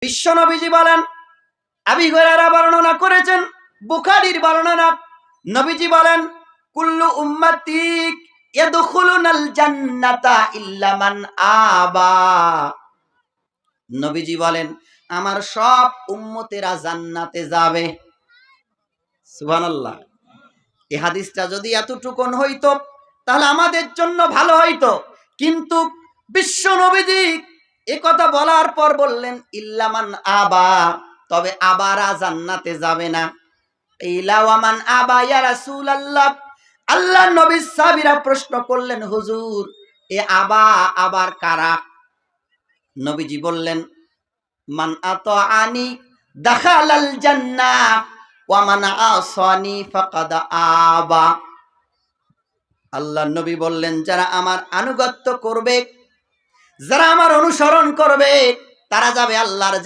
বিশ্বনবীজি বলেন, আবু হুরায়রা বর্ণনা করেছেন, বুখারীর বর্ণনা, নবীজি বলেন, কুল্লু উম্মতি ইয়াদখুলুনাল জান্নাতা ইল্লা মান আবা। নবীজি বলেন, আমার সব উম্মতেরা জান্নাতে যাবে। সুবহানাল্লাহ। এই হাদিসটা যদি এতটুকুন হইতো তাহলে আমাদের জন্য ভালো হইতো, কিন্তু বিশ্ব নবীজি এ কথা বলার পর বললেন ইল্লা মান আবা, তবে আবারা জান্নাতে যাবে না। ইলা ওয়ামান আবা ইয়া রাসূলুল্লাহ, আল্লাহর নবী সাহাবীরা প্রশ্ন করলেন, হুজুর এ আবা আবার কারা? নবীজি বললেন, মান আতাআনি দাখালাল জান্নাহ ওয়া মান আসানি ফাকাদ আবা। আল্লাহর নবী বললেন, যারা আমার আনুগত্য করবে, যারা আমার অনুসরণ করবে, তারা যাবে আল্লাহর